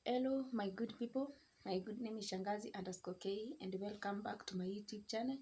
Hello my good people, my good name is Shangazi_K and welcome back to my YouTube channel.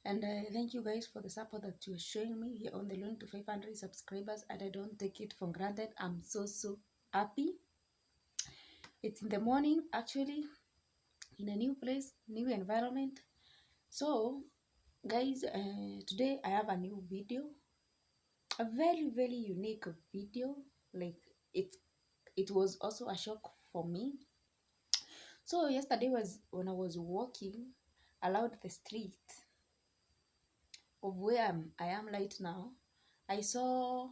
And thank you guys for the support that you are showing me. We are on the road to 500 subscribers and I don't take it for granted. I'm so happy. It's in the morning actually, in a new place, new environment. So guys, today I have a new video, a very unique video. Like it was also a shock for me. So yesterday was when I was walking along the street of where I am right now. I saw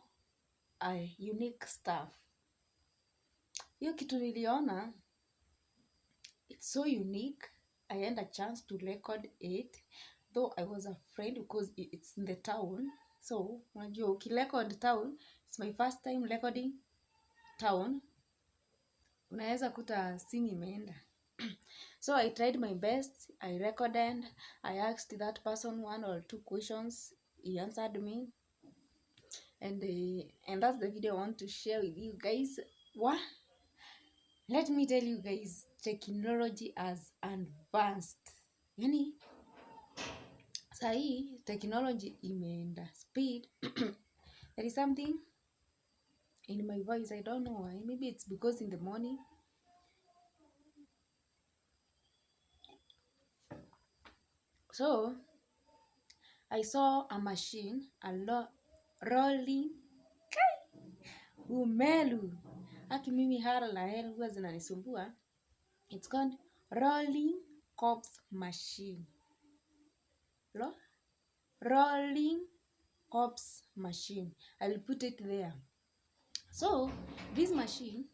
a unique stuff. Hiyo kitu niliona, it's so unique. I had a chance to record it, though I was afraid because it's in the town. So unajua ukirecord town, it's my first time recording town. Unaweza kuta simu imeenda. So I tried my best. I recorded. I asked that person 1 or 2 questions. He answered me. And that's the video I want to share with you guys. What? Let me tell you guys, technology has advanced. Yani, sahi technology imeenda speed. There is something in my voice. I don't know why. Maybe it's because in the morning. So I saw a machine, rolling umelu. Aki mimi hara la hell huwa zinanisumbua. It's called rolling cobs machine. Rolling cobs machine. I will put it there. So this machine,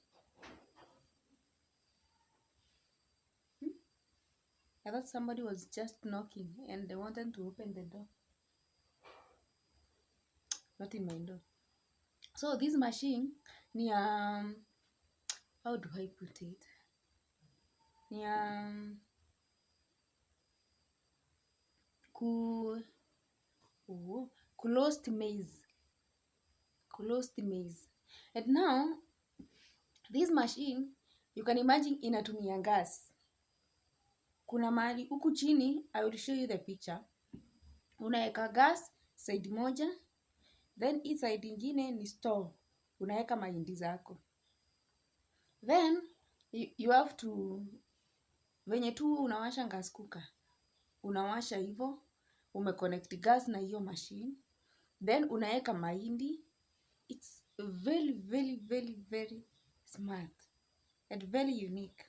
I thought somebody was just knocking and they wanted to open the door. Not in my door. So this machine ni how do I put it? Ni roast maize. Roast maize. And now this machine, you can imagine inatumia gas. Kuna mahali huku chini, I will show you the picture. Unaeka gas side moja, then hii side ingine ni stove. Unaeka mahindi zako. Then you have to, venye tu unawasha gas cooker. Unawasha hivyo, umeconnect gas na hiyo machine. Then unaeka mahindi. It's very smart and very unique.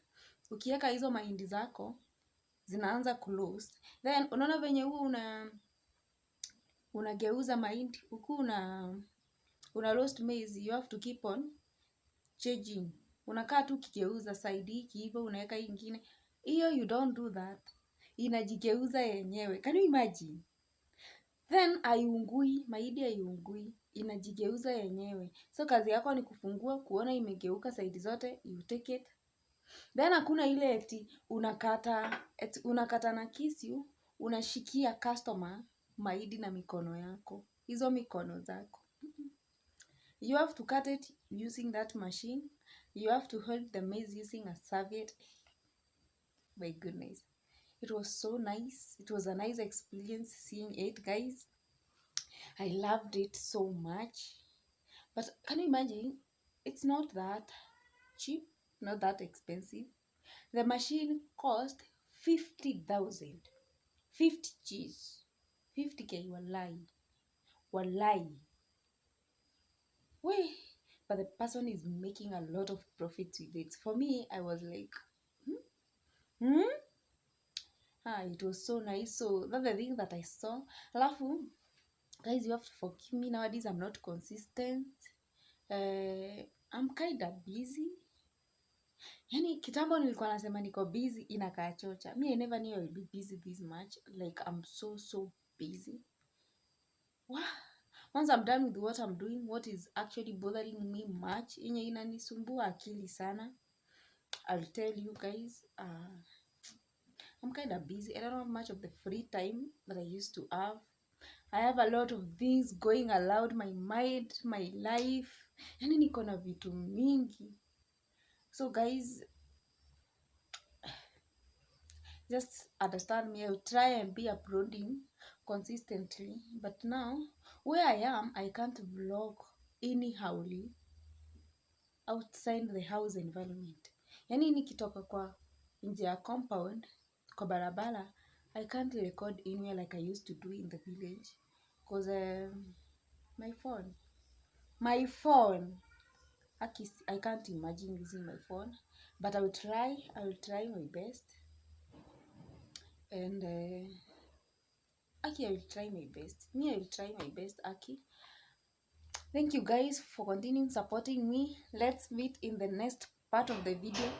Ukieka hizo mahindi zako, zinaanza kuroast. Then unaona venye huo unageuza mahindi, huku una roast maize, you have to keep on changing. Unakaa tu kigeuza side hiki hivyo, unaweka hii nyingine. Hiyo you don't do that. Inajigeuza yenyewe. Can you imagine? Then haiungui, mahindi haiungui, inajigeuza yenyewe. So kazi yako ni kufungua, kuona imegeuka side zote, you take it. Then hakuna ile eti unakata na kisu, unashikia customer mahindi na mikono yako. Hizo mikono zako. You have to cut it using that machine. You have to hold the maize using a serviette. My goodness. It was so nice. It was a nice experience seeing it, guys. I loved it so much. But can you imagine? It's not that cheap, not that expensive. The machine cost 50,000. 50 G's. 50K, wallahi. Wait, but the person is making a lot of profit with it. For me, I was like, it was so nice. So that's the thing that I saw. Alafu, guys, you have to forgive me. Nowadays, I'm not consistent. I'm kind of busy. Yani kitambo nilikuwa nasema niko busy inakaa chocha. Me, I never knew I would be busy this much. Like, I'm so busy. Wow. Once I'm done with what I'm doing, what is actually bothering me much, yenye inanisumbua akili sana, I'll tell you guys, I'm kind of busy. I don't have much of the free time that I used to have. I have a lot of things going around my mind, my life. Yani niko na vitu mingi. So guys, Just understand me. I will try and be uploading consistently, but now where I am, I can't vlog anyhowly outside the house environment. Yani nikitoka kwa nje ya compound kwa barabara, I can't record anywhere like I used to do in the village because my phone I can't imagine using my phone, but I will try my best. And Aki, I will try my best. I will try my best, Aki. Thank you guys for continuing supporting me. Let's meet in the next part of the video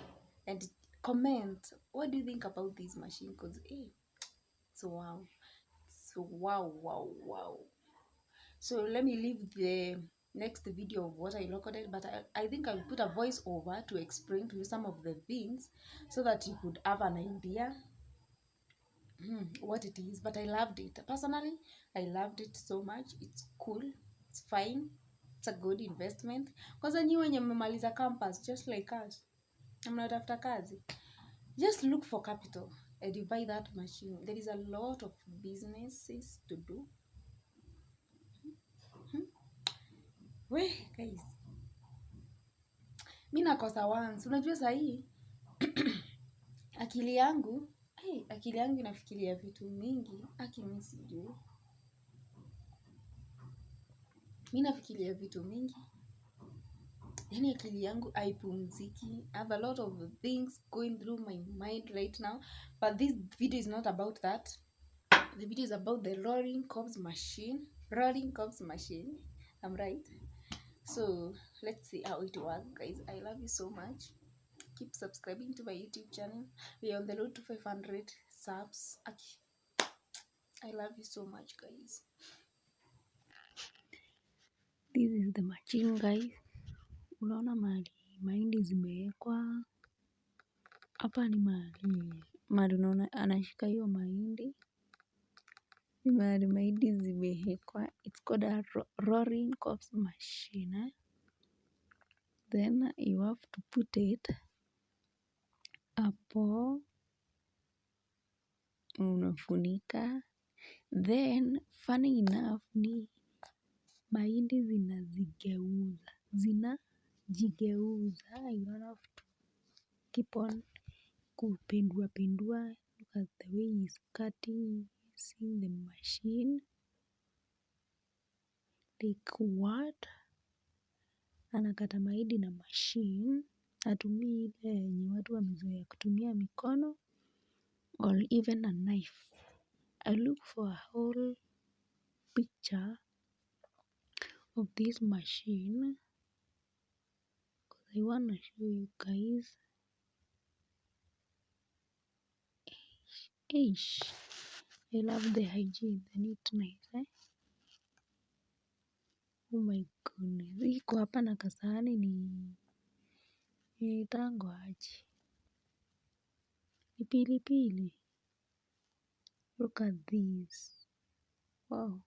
and comment. What do you think about this machine? Because it's wow. It's wow. So let me leave the next video of what I recorded, but I think I'll put a voice over to explain to you some of the things so that you could have an idea what it is. But I loved it. Personally, I loved it so much. It's cool. It's fine. It's a good investment. Because I knew when you mmemaliza campus, just like us, I'm not after kazi. Just look for capital and you buy that machine. There is a lot of businesses to do. We guys, mi nakosa once. Unajua sahii akili yangu inafikiria vitu mingi. Mi sijui. Mi nafikiria vitu mingi. Yani akili yangu haipumziki. I have a lot of things going through my mind right now. But this video is not about that. The video is about the rolling cobs machine. I'm right. So let's see how it works, guys. I love you so much. Keep subscribing to my YouTube channel. We are on the road to 500 subs. I love you so much, guys. This is the machine, guys. Unaona mahali mahindi zimewekwa. Hapa ni mahali unaona anashika hiyo mahindi. Ni mahali mahindi zimewekwa. It's called a rolling cobs machine. Then you have to put it hapo, unafunika. Then funny enough ni mahindi zinajigeuza. You don't have to keep on kupindua. Look at the way he's cutting, using the machine. Like what? Anakata mahindi na machine. Hatumii ile yenye watu wamezoea kutumia mikono or even a knife. I look for a whole picture of this machine because I want to show you guys. I love the hygiene, the neatness. Oh my goodness. Iko hapa na kasahani ni tango aje. Ni pilipili. Look at this. Wow.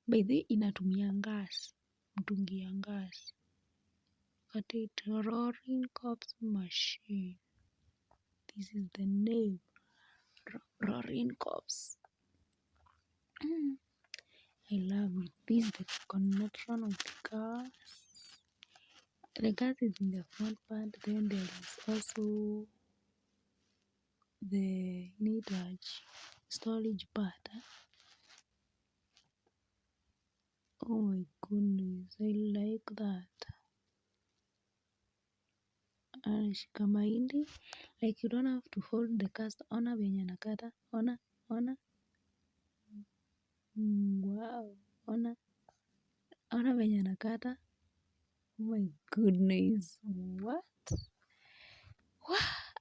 By the way, inatumia gas. Mtungi ya gas. Look at it. Rolling cobs machine. This is the name. Rolling cobs. I love it. This is the connection of the gas. The gas is in the front part. Then there is also the storage part. Oh my goodness, I like that. Anashika mahindi, like you don't have to hold the cast. Ona venye anakata. Ona. Wow. Ona venye anakata. Oh my goodness. What?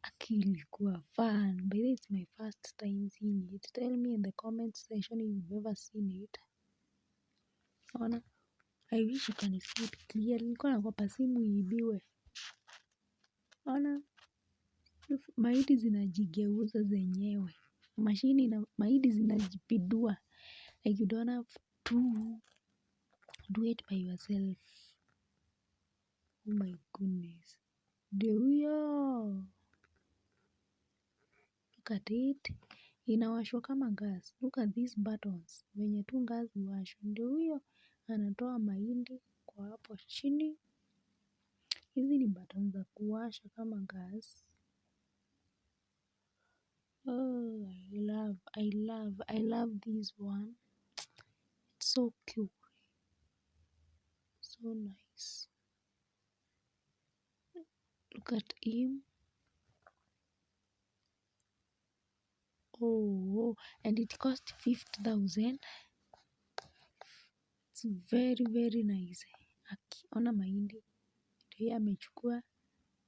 Akili kuwa fun. By the way, it's my first time seeing it. Tell me in the comment section if you've ever seen it. Ona. I wish you can see it clearly. Nilikuwa naogopa simu iibiwe. Ona. Mahindi zinajigeuza zenyewe. Mahindi zinajipindua. Like you don't have to do it by yourself. Oh my goodness. Ndio huyo. look at it. Inawashwa kama gas. Look at these buttons. Venye tu gas huwashwa. Ndio huyo anatoa mahindi kwa hapo chini. Hizi ni buttons za kuwasha kama gas. Oh, I love this one. It's so cute. So nice. Look at him. Oh, and it cost 50,000. It's very, very nice. Akiona mahindi. Ndio amechukua.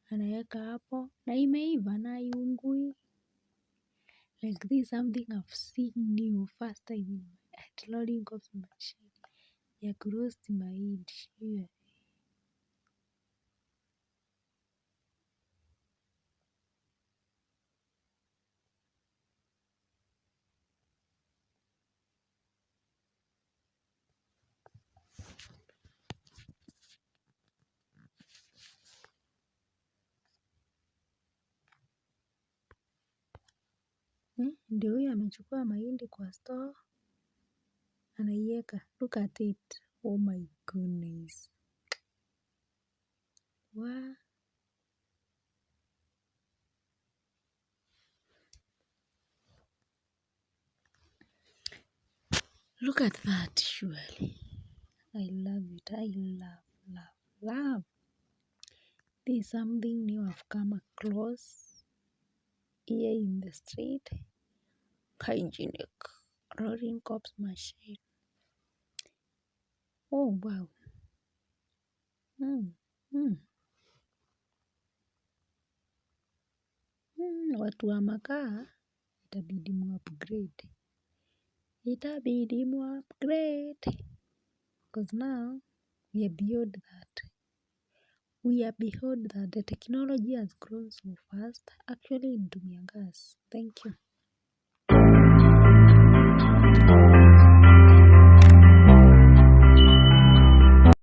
Anaweka hapo. Na imeiva na haiungui. Like this is something I've seen new first time at Rollying cobs machine. Ya kuroast mahindi. Yeah. Ndio huyo amechukua mahindi kwa store. Anaiweka. Look at it. Oh my goodness. Wow. Look at that, surely. I love it. I love. This is something new I've come across here in the street. Hygienic. Rollying cobs machine. Oh, wow. Watu wa makaa itabidi mu-upgrade. Because now we are beyond that. The technology has grown so fast. Actually, inatumia gas. Thank you.